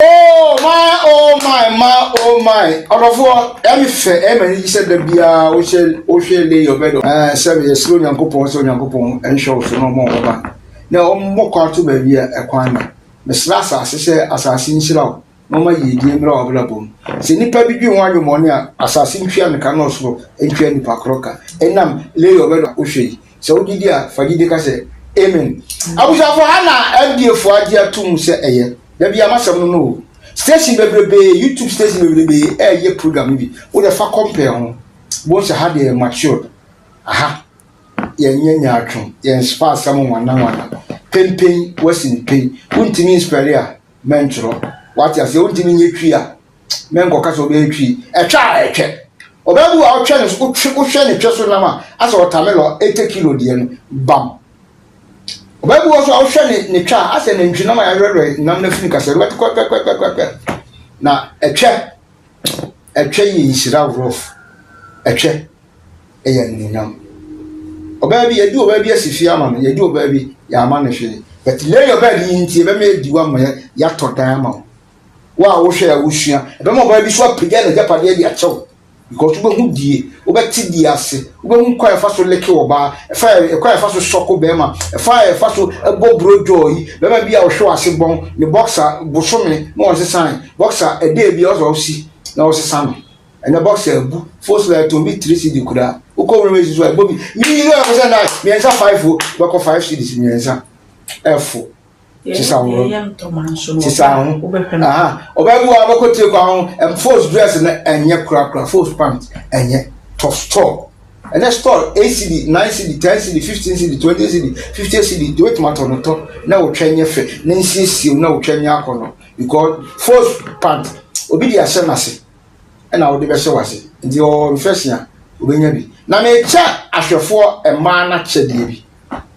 Oh my. Odofo, emi fe, emi said the bia o share lay your bed. Seven years slow Yankopon, so Yankopon, and show so no more. Now, more car to be a quana. Miss Lassa, say, assassin slow. No more ye, dear available. See, Nipper be one your money, assassin Fian cannot slow, and train the parkrocker. And now, lay your bed, Ushe. So, dear, for you, say, amen. I was for Hannah, and dear for dear tomb, say, there be a master no. Station baby, YouTube station baby, ye program maybe. What if I compare on? Once I had a mature. Aha, yen inspire someone now. Pain, was in pain. Wouldn't mean sparia, mentor. What I say, wouldn't mean ye tree. Men go castle be tree. A child, check. Obebu our channels, Ushani Chesunama, as our Tamelo, 80 kilo dien, bam. Obebu also our shani ni cha, as an engineer, I read, none of Nicas, what. Now, a chair is rough. A chair, a yanam. O baby, you do a baby as if yaman, you do a baby, yaman. But lay your bed in tea, made you one way, yato diamond. Wow, Ushia, the more baby swap together, Japadia at all. Because we won't dear, over Tidias, we won't quite fast to lick your bar, a fire, quite fast to sock Obama, a fire fast to a bob joy, there may be our show as a bone, the boxer, Bosome, more as a sign, boxer, a day be also see, now as a son, and the boxer, forced like to meet 3 city could have, who call raises where Bobby, you know, I was a nice, me answer 5 foot, back of 5 cities in answer, F4. Sound, Obebu Abako take on and force dress and yet crack, force pants, and yet tough store. And that store 8 CD, 9 CD, 10 CD, 15 CD, 20 CD, 50 CD, do it matter on the top. Now train your face, Nancy seal, no train your corner. Because force pants, Obidia Senasi, and I would be best was it. The old first year, Ubenabi. Now, may chat as your 4 a man at Chedibi.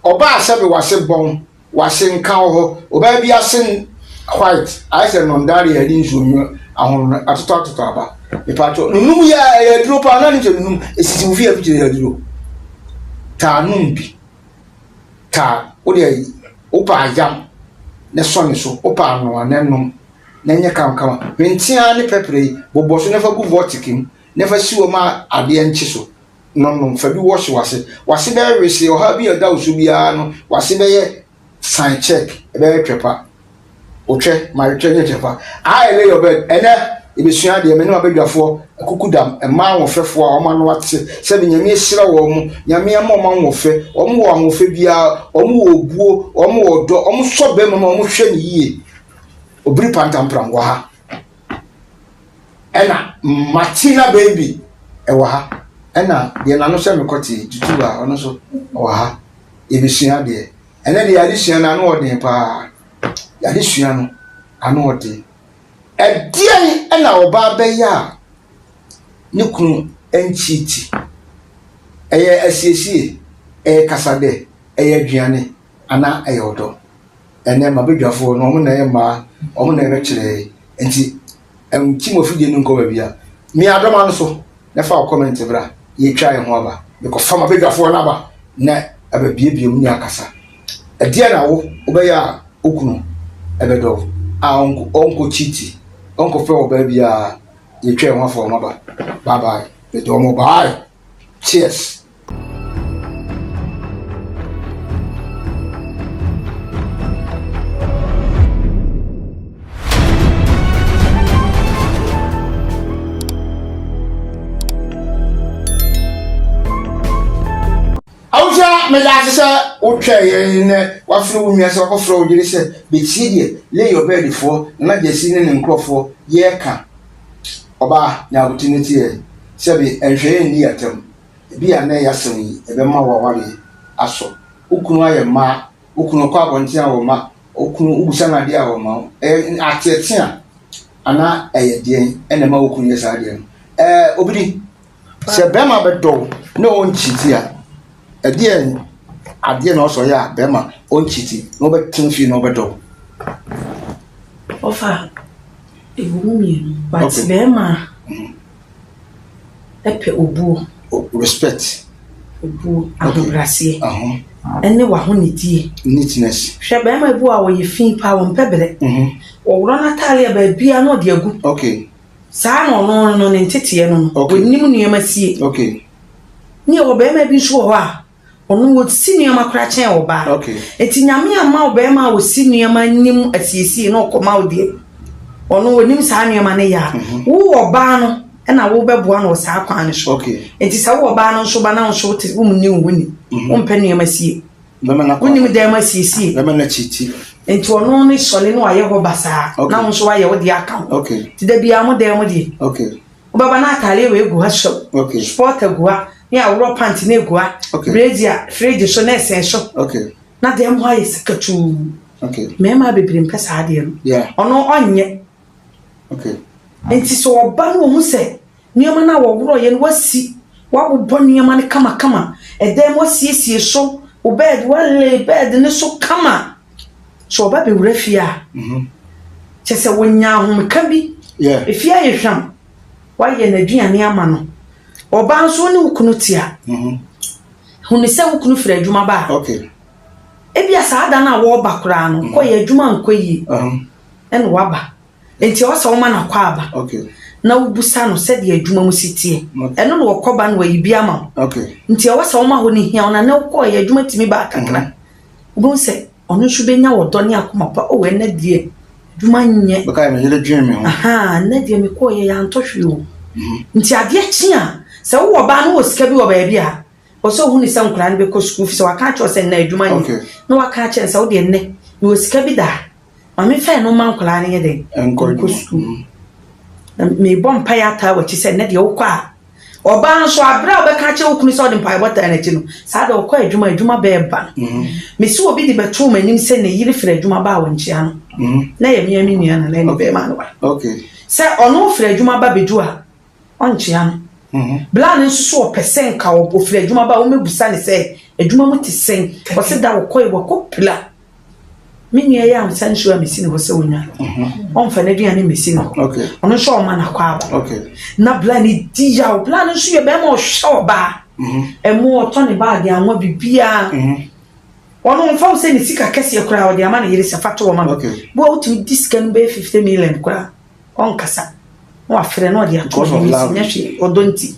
Oba said was a bone. Washing cow, or baby, I sing white. I said, non, daddy, I didn't show you. I want to talk to Taba. The patrol, no, yeah, a drop on anything. It's in fear of the Ta numbi. Ta, Opa jam. The son is so opa no, and then Nanya come. When Tiani Pepper, Bobos never go vorticing, never see ma at the end chisel. No, for you wash was it. Was it there, receive or have a doubt to be was it there? Sign check, a very trapper. Okay, my return trapper. I lay your bed, and if it's the minimum bed for a cuckoo a man of fair for a man what 7 years, Yamia Mamma of fair, or more amphibia, or more boo, or more do, almost so bem among ye. Or Bripantam Pramwaha. Anna, Martina baby, a waha. Anna, the announcer cottage, to do her, and also, waha, if it's dear. And then the addition I know the pa. The addition I know the. A dear and our barber ya. Nukun and cheaty. A SCC, a Casade, a Gianni, Anna Ayodo. And then my big for no one, or actually, and see, and Timothy didn't go here. Me, I don't answer. Never comment, bra. Ye try and wobber. Because from a bigger for another, net of a baby near Casa. A dear now, Obaya Ukunu, Ebedo, Uncle Chitty, Uncle Phil baby, you train one for mother. Bye bye. The domo bye. Cheers. Me last okay, and what flew me as a fro, you said, be seated, lay your bed for, not just singing and crop for, ye can. Oba, now opportunity, Sabby, and Jane near them. Be a nay assembly, a bema wali, aso. Ukunaya ma, Ukunoka one tia or ma, Ukunu Usana dia or ma, and at tia, Anna, a dear, and a Mokun yes idea. Obidi, Sabema bedo, no one cheat here. A dear also, ya, Bema, on chitty, no but Tinfi no bedo. Offer a woman, but Bema Epe Ubu, respect Ubu, Abubrasi, and the Wahunity, neatness. Shabema Bua, where you think power and pebble, owro na tale ba bia no de agu okay saa no ne ntete no wonim nuema sie okay ni obema bi so ho a onu wo si nuema kra chen oba okay eti nyame ama obema wo si nuema nim asiesi no koma odie onu wonim saa nuema ne ya wo oba no na wo beboa no saa kwan so okay enti sa wo oba no so ba na so te wo munni woni wo mpa nuema sie bema na wonim da ma sie bema na chiti enti onu ne sole no aye ho basa na wo so aye wo de aka okay ti da bia mo de mo de okay baba na atale we gu ha so okay sport gu ha ni awro pant na gu ha brazier fridge so na essential okay na de mo aye sekatu okay mema bebere mpesa ade no yeah ono onye okay enti so oba no hu se nioma na wo woro ye no wasi wabobɔ nioma ne kama edem wasiesie so obed wale bed ne so kama so oba be wura fia chese wonya ahomka bi yeah efia ye hwam waye na aduane ama no oba nso ne wukunu tia hunu se wukunu fira adwuma ba okay ebia saada na wo ba kura no ko ye adwuma nkoyi ene waba enti o se wo ma na kwa aba okay na ubusa no se de adwuma mu sitie eno no wokoba no wayibi ama okay nti o se wo ma ho ni hia ona na ko ye adwuma timi ba kakra ubun se ono nso benya wodo ne akoma pa o we na die adwuma nye baka me yele dwen me ho na die me ko ye ya ntɔhwe o nti ade akyi a se wo ba no wo sika bi wo ba bia o so hu ni se nkura ne be ko school fi se waka cho se na adwuma nye na waka che se wo de ne wo sika bi da ma me fa no man nkura ne ye de enko school me bom pa ya ta wachi se ne de wo kwa oba nso abra obeka che wo kunu so de mpa bota na chi no sa da wo kwa adwuma be ba me si obi di beto manim se ne yiri fira adwuma ba wo nchia no na ye me nua na ne be ma no ba okay se ono fira adwuma ba bedu a onchia no bla ne nso so percent ka wo fira adwuma ba wo mebusa ne se adwuma mu ti sen wo se da wo koi wo kopla mini ya am san sure me sine ho se wonya on fa na duane me sine okay ono so o ma na kwa ba okay na plan di ya o plan so ye be ma o show ba emu o to ne ba de anwa bibia ono mfa se ni sika kese kura o de ama na yiri se fato o ma bo o tu discan be 50 million kura on kasa o afre no de ato ni nyahwe odonti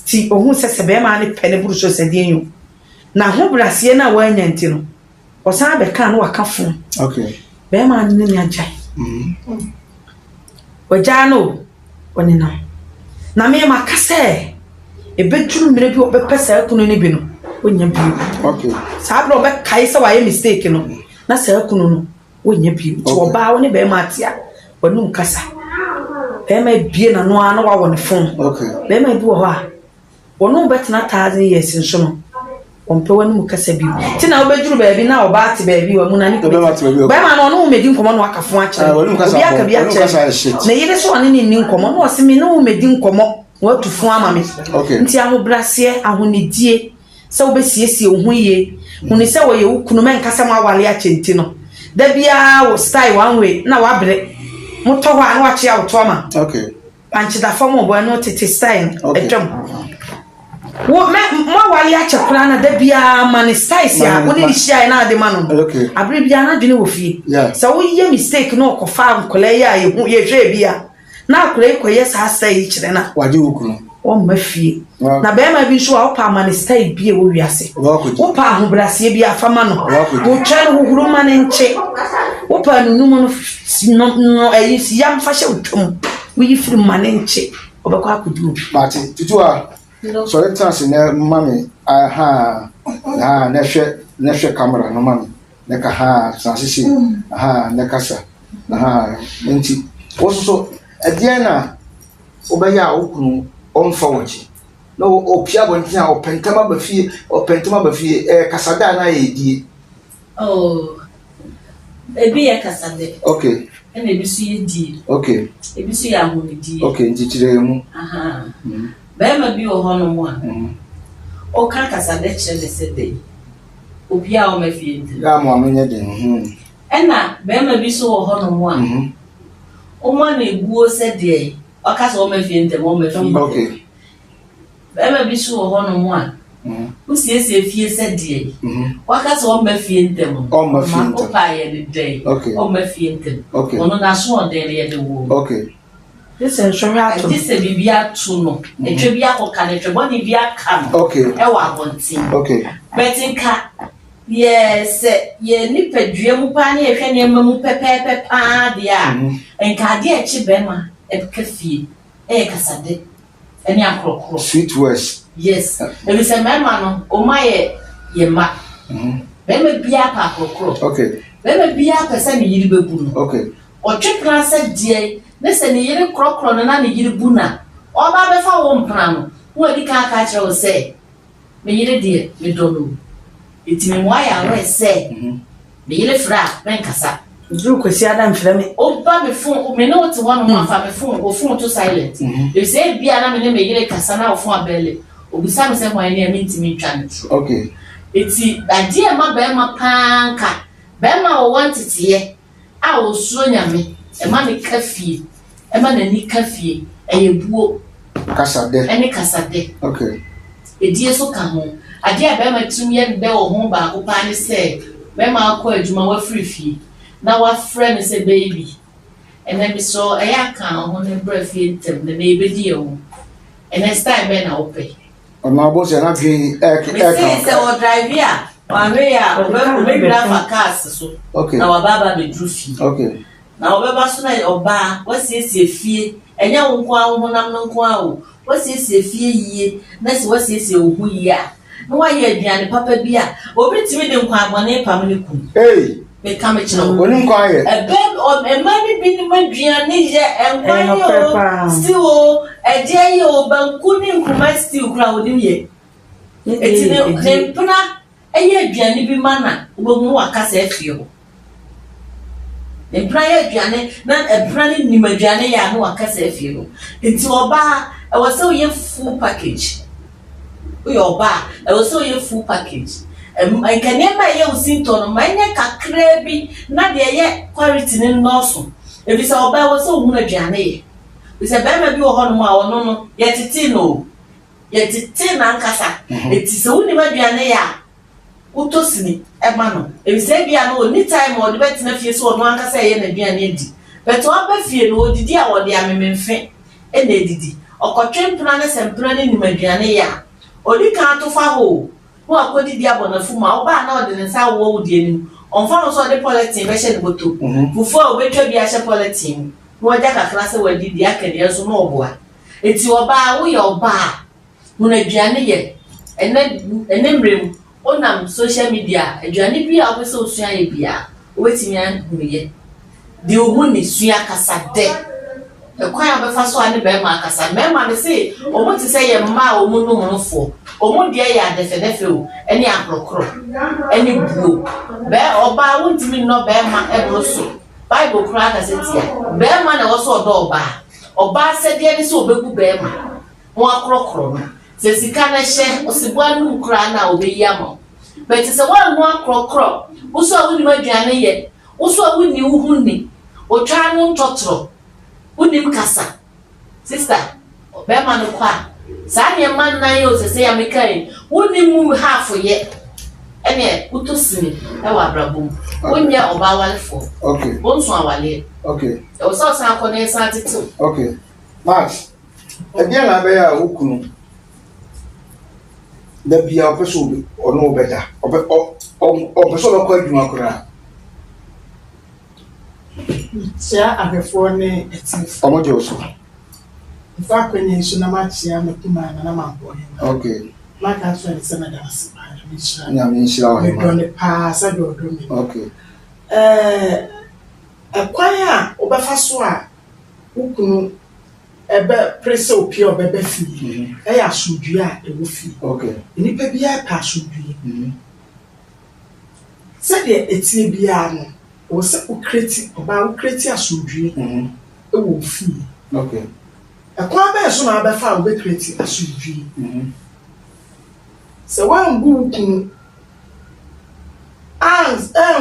ti o hu se be ma ne pene buru so se de enyu na ho brase na wa nyanti no o sa be kan no waka fun okay be ma ne ni ajai o jano oni na me ma kase e beduru mire bi o be pesa kunu ni bi no onya bi okay sa bro be kai se wa ye mistake no na sa kunu no onya bi to oba wo ne be ma atia wonu kasa be ma bie na no ana wa wo ne fun okay be ma bi wo ha wonu betena 1000 years nso no ompe wonu kasa bi ti na obeduru ba bi na oba ati ba bi wa mu na ni be ma no no medi nkomo no akafo a kire obi aka bi a kire na yire so ane ni nkomo no se me no medi nkomo watu fu ama me nti ahobrase ahonidie se obesiesie ohu ye huni se wo ye wukunu men kasa ma wale a chenti no da bia wo style one way na wa bre moto ho anu achi a woto ama okay anchi da form obo no tete style etwam wo me mo wale a chekura na da bia man style sia wo ni hia na ade ma no okay abre bia na dwene wo fie se wo ye mistake no ko fa nkola ya ye hwe bia na akure koye sa style kire na waje wukunu o mafie na be ma bi so a opa man style bia wo wiase opa ahobrase bia afama no wo twan huhuru man nche opa nunum no ayisi yam fa hye utwom wo yifiri man nche obekwa akudu mate tutua so let us na mami aha na hwe camera no mami na ka ha transisi aha na kasa aha nti woso Adiana obaya okunu on forward no opia bontia opentama ba fie kasada na yedi ebi ya kasade okay ene ebi su yedi okay ebi su ya honidi okay ntitire mu aha ba ma bi o hono mu a o kan kasade chele sede opia o ma fie ndi ya mo amenye de ena ba ma bi so o hono mu a o ma na ebuo sede o ka so o ma fie ndi mo ma fie okay ba ma bi so o hono mu a Usiesi efie sedie. Waka so omba fie ntem. Omba fie ntem. Opa ye the day. Okay. Omba fie ntem. Okay. Ono na so on dey ye the wo. Okay. This is from ya to. This be bia to no. Etwe bia koka na etwe boni bia ka no. Okay. E wa bontin. Okay. Betinka yes, ye nipadua mu pa na ehwe ne mamu pepepe pa dia. Enka de echi bema e ka fie. E kasade. Eni akrokro. Sweet words. Yes. Ebi se mema no, o ma ye ma. Bema bia pa akrokro. Okay. Bema bia pese ni yiri bebu no. Okay. O twepra se die, ne se ni yiri krokro no na ni yiri bu na. O ba be fa wo mpra no. Wo di ka ka kire wo se. Me yiri die, me do no. Iti me wa ya we se. Me yiri fra, ben kasa. Dru kwesi adam frame. O ba me fon, me no ti won mo afa me fon, o fon to silent. E se bia na me ne me yiri kasa na o fon abele. Obisa me se mo ani emi ntimi twa ne tro. Okay. Eti adie ma be ma panka. Be ma o wantete a o suo nyame. E ma ne kafie. E ma na ni kafie. E ye buo. Kasade. Eni kasade. Okay. Edie so ka ho. Adie be ma tumi ye be o ho ba ko pa ne se. Be ma akọ adwuma wa frifie. Na wa frɛ ne se baby. Ena bi so e ya kan ho ne brafie ntem na e be die ho. Next time be na ope. Ona bo se na dwen Se o drive ya, wa we ya, o be bra fa cars so. Okay. Na wa baba be drufi. Okay. Na obeba so na oba, wasiesie fie. Enya wo nko awo honam no nko awo. Wasiesie fie yie, na se wasiesie ohu yie a. Na wa ye aduane papa bi a, obi timi de nkwa abone pam ne kum. Hey. Me kam chiro. Oni nkwa ye. E mani bi ni maduane ye enkwan yo. Still o, eje ye o banku ni nkuma still kura odi ye. Eti ne puna eye aduane bi mana, obomu wakasa afio. Employer aduane na employer ni maduane ya no akasa afie enti oba e wo se oye full package oba e wo se oye full package enkane ma ye usinto no ma nye kakra bi na de ye quality ni noso e bi se oba wo se ohun aduane ye bi se be ma bi wo ho no ma wono no ye titi na nkasa enti se woni maduane ya utosini ema no ebise bia no ni time o de betina fie so no ankasa ye na bia na edi beto aba fie no odidi a wo de amememfe e na edidi okotwempna na sempra ne ni maduane ya odi kan to fa ho no akodidi abonafu ma oba na ode nsa wo wodi anim onfa no so de polythene be she ne boto fufu a obetwa bia she polythene no oja kakra se wadidi akade so no oboa eti oba wo ye oba no na aduane ye ene mrem onam social media aduane bi a obese osua ye bia obetimi anhuye de ohun ni sua kasade ekwan abefa so ane be ma kasa me ma me say omo ti say ye ma omo no monofo omo de ye adefe o eni akrokro eni buo be oba wontimi no be ma ebro so bible kura ka setia be ma na wo so odo oba se de ni so obegu be ma wo akrokro no se sika na hye osibua nu kura na obeyamo but se wa nu akrokro wo so awuni maduane ye wo so awuni uhunni o twa no ntotro unim kasa sister be ma no kwa sa ne man na ye o se ya mekai unim mu half ye ene utosini e wa brabom onya oba walefo okay bonso awale okay o so sa ko ne sa tete okay Max ebia na be ya okunu da bia opeso obi ono obeda opeso lo kwa adwuma kora tia abefo ne etifo omo je oso fa kwenye nso na machia mekuma na mambo he okay maka so ne se na dance ba mi shira nya mi shira wa me don de pa sa do mi okay akwan a obefa so a ukunu ebe prese opi obebe fi ya asudua a ewo fi okay nipa bia pa asudua se de etie bia no o se o kreti asudua ewo fi okay akwa ba so na abefa o be kreti asudua se wa ngu ukunu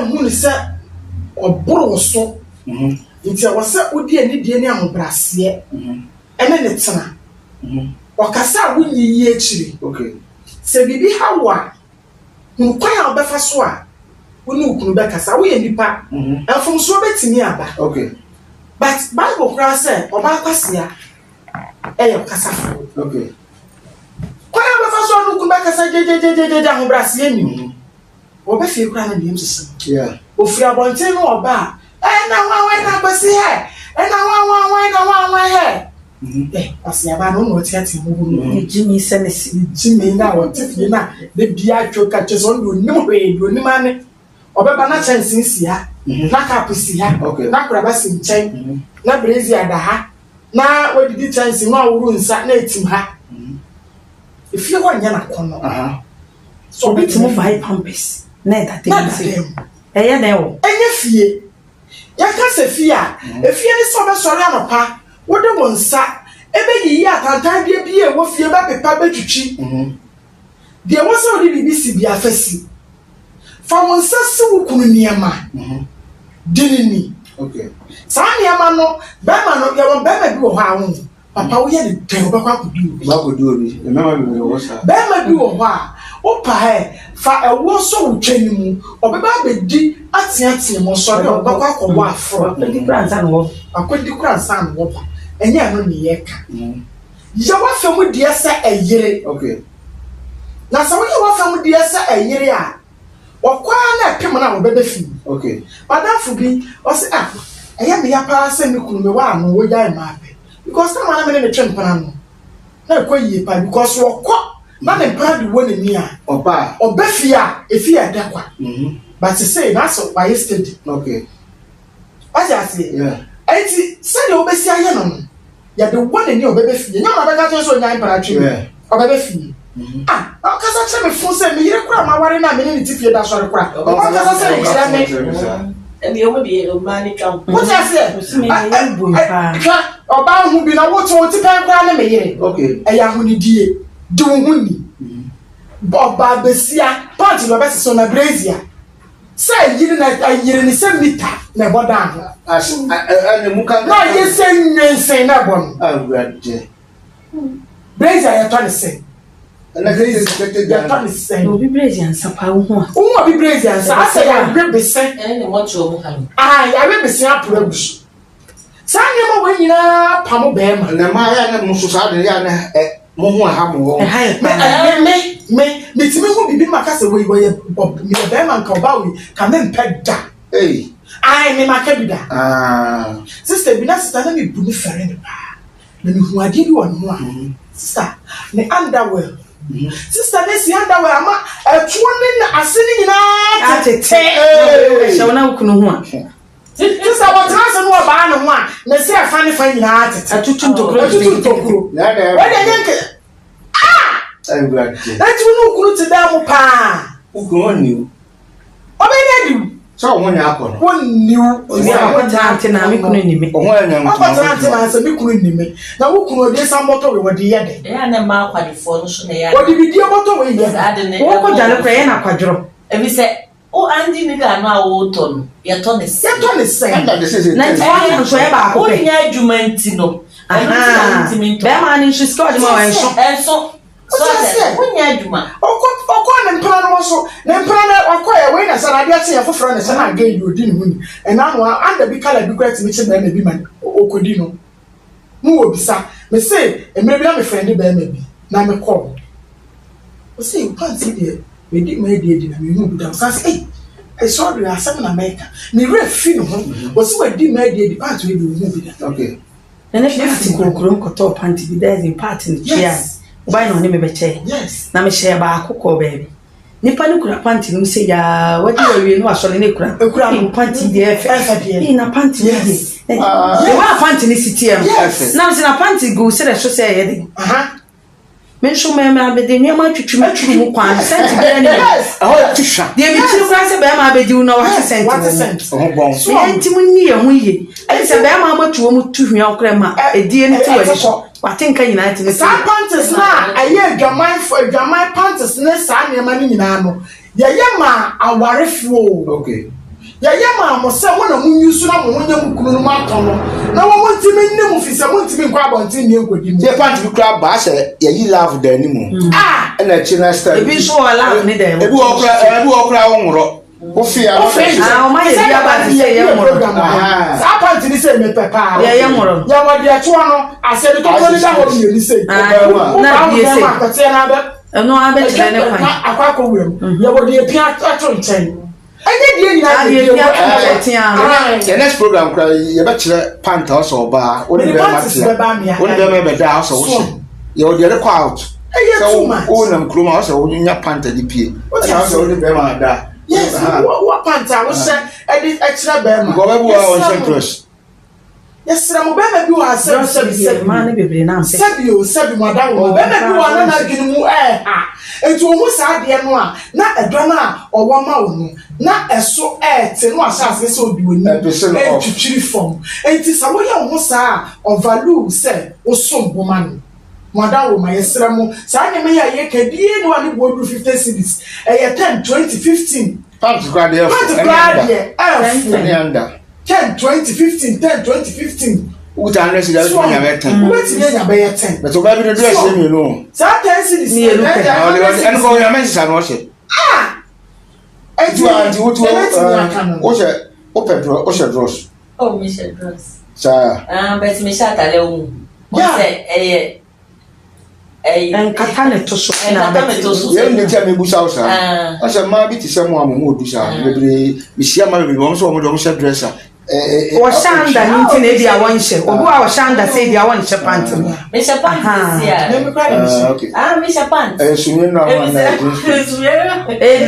hu ni se oboro so nti wa se odi ani die ni ahobrase ene ne tena okasa wunyi yi akiri okay se bibi hawa nkwan a obefa so a woni ukunu bekasa wo ye nipa afum so betimi aba okay but Bible kura say oba kwasia kasafo okay kwan a obefa so no ukunu bekasa jejejeje ahobrase eni obefi kura na biem sisi yeah ofiri abonten no oba na wa na kwasi he na wa he asia ba no no tiati mu Jimmy senesi Jimmy na wo tifi na de bia twoka cheso ndo nim hwe do nim ane obeba na chansi sia na kapisi ha na kura ba si nchen na brezi ada ha na wadidi chansi ma wuru nsa na etim ha ifie ho nya na kono so bitimu five pampers na etate nse eye na ewo enye fie ya ka se fie a efie ni so be sori anopa wode wo nsa ebe yi atantan bia wo fie ba pepa betwitwi de wo so de bibisi bia afasi fa wo nsa se wo kunu niema dinini okay sa niema no ba ma no ya wo ba ma bi wo ha wo papa wo ye de ten ba kwa kodu bi e mama bi wo sa ba ma bi wo ha o pa he fa ewo so wo twani mu obeba bedi atiatia mo so de obakwa ko wa afro di kransa no wo akodi kransa no wo enya no ne ye ka ya wa fa mu die sa eyire okay na sa wo ye wa fa mu die sa eyire a wakwa na pem na wo bebe fi okay madamfo bi o se eya me ya pa se me kunu me wa no wo jai ma pe because na ma na me ne twempana no na ko yie pa because wakwa na ne pa di woni ni a oba obefi a efi a dakwa but say na so why steady okay aja say yeah enti se de obesi aye no ya de woni ni obefi nya ma beka to so nya imperative obefi okasa che me fun se me yire kura ma ware na me ni tifie da sori kura okasa se kira me and you will be a man come what I say me ye bu pa oba hu bi na wo to ti pen kura na me yire okay eya hu ni die di wo hu ni oba besia part lo besi so na brazier say yire ni se mita na bodan as and mu kan na ye se nyensen na bon awurade brazier ya to ni se na kete ya to ni se no bi blaze ansa pa wo ho wo bi brazier sa asa ya rebese and the watch of Muhammad. ya rebese apurabusu sa nyema wo nyina pamo be ma na ma ya na musu sa de ya na mo ho ha mo e ha me timi hu bibi makase we me be ma nka oba we ka me mpeda hey me makabida sister bi na sister na me bu ni fere ne ba me hu ade bi won ho a sister me underwear sister ne si underwear ama etuo ne na aseni nyina atete e shawo na ukunu ho a sister what trans no ba no ho a me se afa ne fa nyina atete atutu ntokuro na da we de nyenke awurade etu no ukunu ti da mu pa ukunu ni obenya di so ho nya akọ no wonniu obi akwata na me kunu ni me ho nya mu akwata na se me kunu ni me na wo kunu de san moto we wodi ye de Yeah, and ma qualify no so na ya. wodi bi die moto we ye wo ko jale kra ye na kwadworo Ebi say o andi ni ga no a wo ton ye ton ne se. se to ne se and that is na nti so ye ba ko O pe nya adwuma nti no. be ma ni nsu ska odi ma wa nso Enso so that o nya adwuma. okọ ne mpra no so ne mpra na okọ ye we na sana dia se foforo ne sana ga yi odi ne hu ni e na no anda bi kala bi kwati me che be na bi man okodi no mu obisa me say emre bi na me friend be na bi na me call o say you can't see there me di na me hu bi da so say I saw the asem na America me refi no ho o say we di me di part we bi hu bi da okay na party kokoro nkoto panty bi there is in party ni chia why no ni me be che yes na me share ba akoko baby nipa ni kura panty no say ya wadi we no asole ne kura ni panty de efe ni na panty yes de wa panty ni city am na se na panty go se so say ye de men so me abede ni ma twetwe mu kwan sent be ni oh tisha de mi tiri kura se be ma abede na wa sent oh bon so enti mu ni ye hu ye ai se be ma matuo mu tuhua kura ma edie ni tuwa so watenka nyina ati me sa panties na aye dwaman panties ne sa ne ma ni nyina no ye ma awarefuo okay ye ma mo se mo na munyu su na mo nya mu kunu no ma tono na wo ntimi nne mu fisa mo ntimi nkwa abontin ni nkodi mu se pant bi kra ba se ye yi love da ni mu na china style ebi so wala ni da ebi wo kra wo ngoro wo fi a o ma ye bi aba ti say ye ngoro sa pant ni say me pepa ye ngoro ya wa de to no ase de to ni da ho ni say na bi say na ba no abe tire ne kwan akwa ko wem ya wo de pia ato nchen ade die nyina de pia the next program kra ye be kire pant also ba wo ni be matia wo ni be me da also wo ye wo de rekọ out so wo nam kroma also wo nya pant di pie na also wo ni be ma da yes what pant I was say edit extra be ma go be wo on centrus yes ra mo be bi wa se man bebre na am sebi madam mo be bi wa na gini mu etu omu sa de no a na edwa na owo ma wo no na eso te no asase se obi woni twitwiri form enti sa wo ya wo sa o value se o so boma no madam wo ma yesra mo sa nya me ya ye kadie no ani bo 50 cedis 10 20 15 pant kra de any under 10 20 15 10 20 15 uta na sida so nya be 10 weti nya be 10 but o ba bi do dress me no sa 10 cedis ni elu pe en ko ya men sa no se etu anti wo she o pedro o she dross oh Michelle Dross sa but Michelle tale o say en katane to so na ye ni tia me busa o sa o se ma bi ti se mo amu odu sa bebre mi sia ma bebre mo so mo do she dresser o shanda ni tin e dia wan she obu a o shanda say dia wan she pant me she pant sia okay me she pant sunye na wa na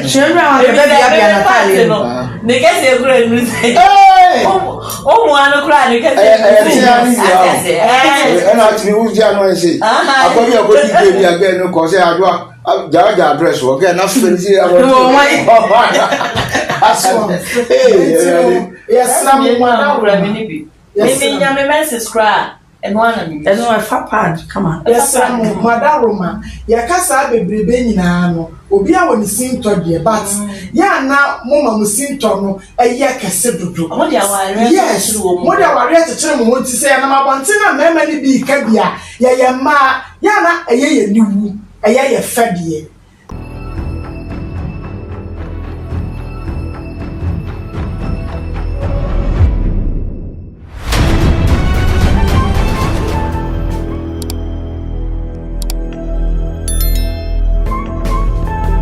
children wa be bia bia na tale ne ke se kura nu say o mo anu kura ne ke se na tini u dia no say akobi akodi ge bia ge no ko say adwa jaja address wo ge na fenzi aso yes na mo na kura bi ni bi me nya me message kura eno ana mi eno fa pad come on yes na mo madaroma ya kasa bebrebe nyina no obi a woni sinto de but ya na mo ma mo sinto no eye kese dodo mo dia ware yes mo dia ware tekere mo won ti se ya na mabonte na mema ni bi ka bia ya ma ya na eye ye niwu eye ye fedie